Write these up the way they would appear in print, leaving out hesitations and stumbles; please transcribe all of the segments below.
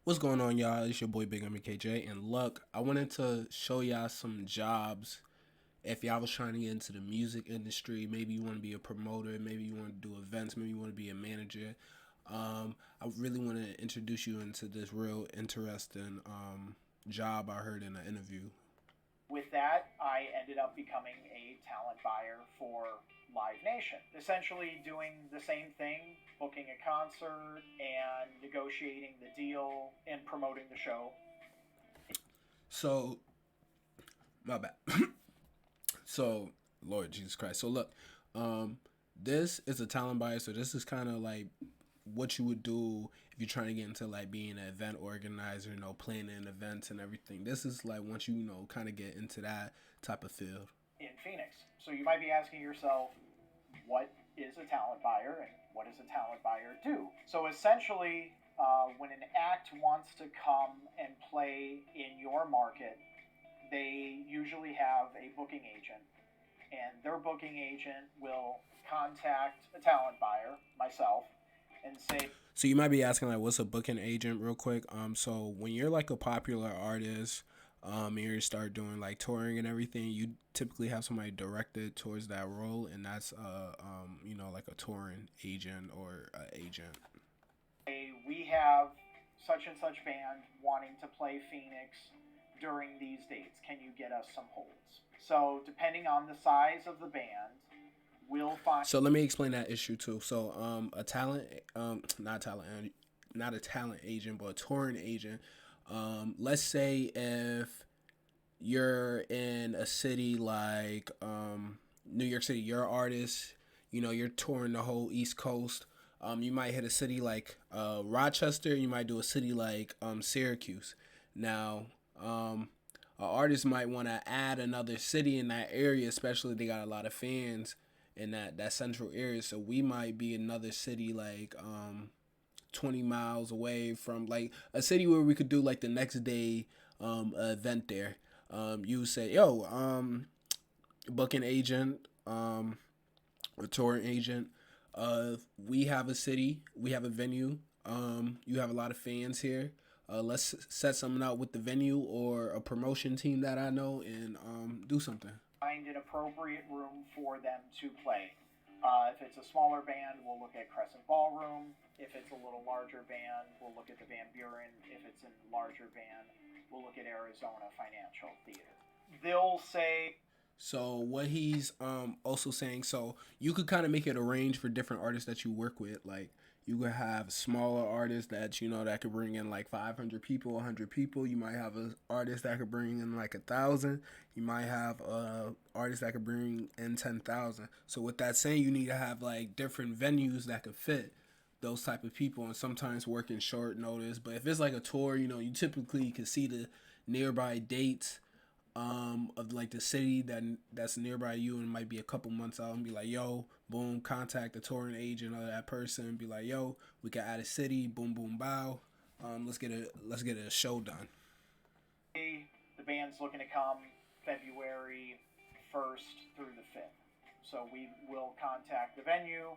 What's going on, y'all? It's your boy Big MKJ. And look, I wanted to show y'all some jobs. If y'all was trying to get into the music industry, maybe you want to be a promoter, maybe you want to do events, maybe you want to be a manager. I really want to introduce you into this real interesting job I heard in an interview. With that, I ended up becoming a talent buyer for Live Nation, essentially doing the same thing, booking a concert and negotiating the deal and promoting the show. So, my bad. So, Lord Jesus Christ. So, look, um, this is a talent buyer. So, this is kind of like what you would do if you're trying to get into like being an event organizer, planning events and everything. This is like once you kind of get into that type of field. In Phoenix. So you might be asking yourself, what is a talent buyer and what does a talent buyer do? So essentially, when an act wants to come and play in your market, they usually have a booking agent, and their booking agent will contact a talent buyer, myself, and say, So you might be asking like, what's a booking agent, real quick? So when you're like a popular artist, and you start doing like touring and everything, you typically have somebody directed towards that role, and that's like a touring agent or agent. hey, we have such and such band wanting to play Phoenix during these dates. Can you get us some holds? So, depending on the size of the band, we'll find. So let me explain that issue too. So a talent, not talent, not a talent agent, but a touring agent. Let's say if you're in a city like New York City, you're an artist, you're touring the whole East Coast. You might hit a city like Rochester. You might do a city like Syracuse. Now, an artist might want to add another city in that area, especially if they got a lot of fans in that central area. So we might be another city like 20 miles away from like a city where we could do like the next day event there. You say, yo, booking agent, a touring agent. We have a city, we have a venue. You have a lot of fans here. Let's set something out with the venue or a promotion team that I know and do something. Find an appropriate room for them to play. If it's a smaller band, we'll look at Crescent Ballroom. If it's a little larger band, we'll look at the Van Buren. If it's a larger band, we'll look at Arizona Financial Theater. They'll say, So what he's also saying, so you could kind of make it a range for different artists that you work with. Like you could have smaller artists that that could bring in like 500 people, 100 people. You might have a artist that could bring in like 1,000. You might have a artist that could bring in 10,000. So with that saying, you need to have like different venues that could fit those type of people, and sometimes work in short notice. But if it's like a tour, you typically can see the nearby dates of like the city that's nearby you, and it might be a couple months out, and be like, yo, boom, contact the touring agent of that person, be like, yo, we can add a city, boom, boom, bow. Let's get a show done. hey, the band's looking to come February 1st through the 5th. So we will contact the venue,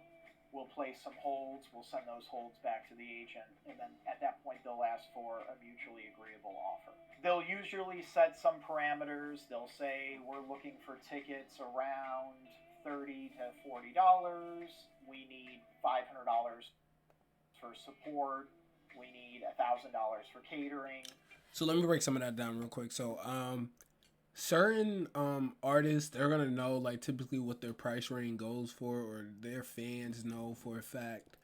we'll place some holds, we'll send those holds back to the agent, and then at that point they'll ask for a mutually agreeable offer. They'll usually set some parameters. They'll say we're looking for tickets around $30 to $40. We need $500 for support. We need $1,000 for catering. So let me break some of that down real quick. So certain artists, they're gonna know like typically what their price range goes for, or their fans know for a fact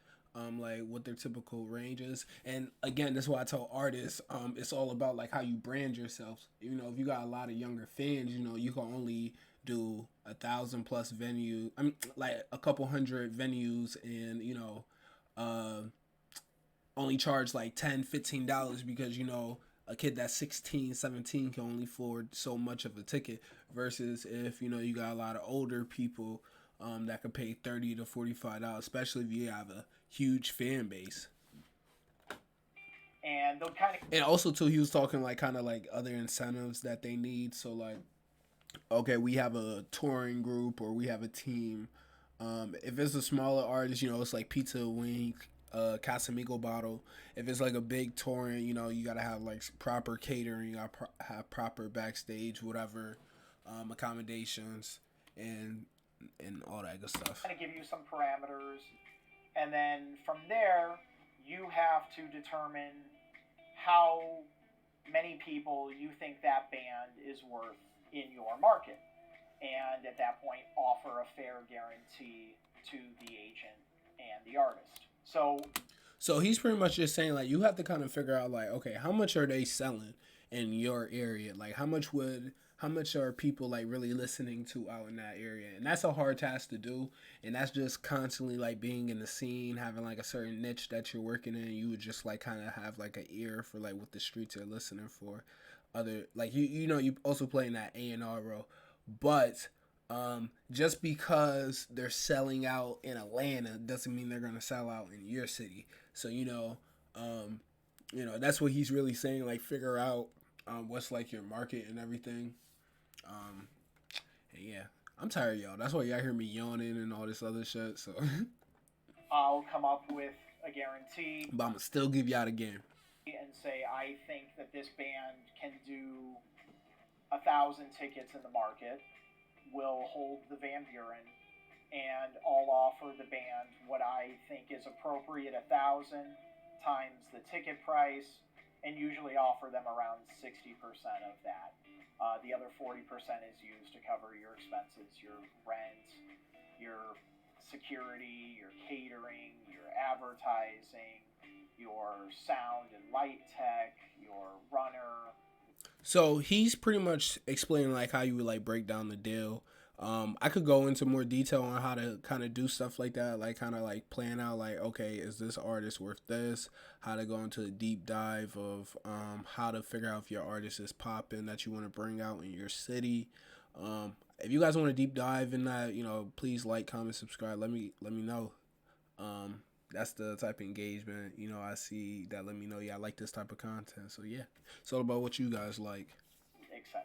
like what their typical range is. And again, that's why I tell artists it's all about like how you brand yourself. If you got a lot of younger fans, you can only do 1,000 plus venue, I mean like a couple hundred venues, and uh only charge like $10, $15 because a kid that's 16, 17 can only afford so much of a ticket, versus if you got a lot of older people that could pay $30 to $45, especially if you have a huge fan base. And they'll kind of. And also too, he was talking like kind of like other incentives that they need. So like, okay, we have a touring group or we have a team. If it's a smaller artist, it's like pizza, wing, a Casamigo bottle. If it's like a big touring, you know, you gotta have like proper catering, you gotta have proper backstage, whatever, accommodations, and all that good stuff. Kind of give you some parameters, and then from there, you have to determine how many people you think that band is worth in your market, and at that point, offer a fair guarantee to the agent and the artist. So he's pretty much just saying like you have to kind of figure out like, okay, how much are they selling in your area? Like how much are people like really listening to out in that area? And that's a hard task to do. And that's just constantly like being in the scene, having like a certain niche that you're working in. You would just like kind of have like an ear for like what the streets are listening for. Other like you know, you also play in that A&R role, but just because they're selling out in Atlanta doesn't mean they're gonna sell out in your city. So you know that's what he's really saying. Like figure out what's like your market and everything. Um, and yeah, I'm tired, y'all. That's why y'all hear me yawning and all this other shit. So I'll come up with a guarantee, but I'ma still give y'all the game. and say I think that this band can do 1,000 tickets in the market, will hold the Van Buren, and I'll offer the band what I think is appropriate, 1,000 times the ticket price, and usually offer them around 60% of that. The other 40% is used to cover your expenses, your rent, your security, your catering, your advertising, your sound and light tech, your runner. So he's pretty much explaining like how you would like break down the deal. I could go into more detail on how to kind of do stuff like that, like kind of like plan out like, okay, is this artist worth this? How to go into a deep dive of how to figure out if your artist is popping that you want to bring out in your city. If you guys want to deep dive in that, you know, please like, comment, subscribe. Let me know. That's the type of engagement, you know, I see that let me know, yeah, I like this type of content. So yeah, it's all about what you guys like. etc.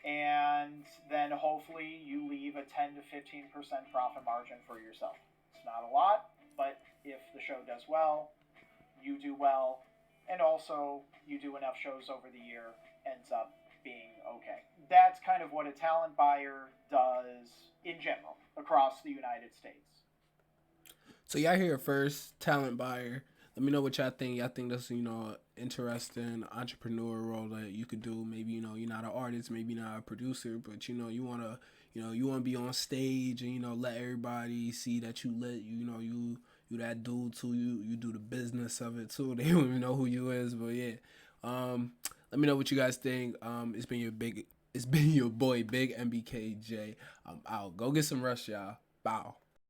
And then hopefully you leave a 10 to 15% profit margin for yourself. It's not a lot, but if the show does well, you do well, and also you do enough shows over the year, ends up being okay. That's kind of what a talent buyer does in general across the United States. So y'all hear it first, talent buyer. Let me know what y'all think. Y'all think that's, you know, interesting entrepreneur role that you could do. Maybe, you know, you're not an artist, maybe not a producer, but you know, you wanna be on stage and, you know, let everybody see that you lit, you know, you that dude too, you do the business of it too. They don't even know who you is, but yeah. Let me know what you guys think. It's been your boy Big MBKJ. I'm out. Go get some rest, y'all. Bow.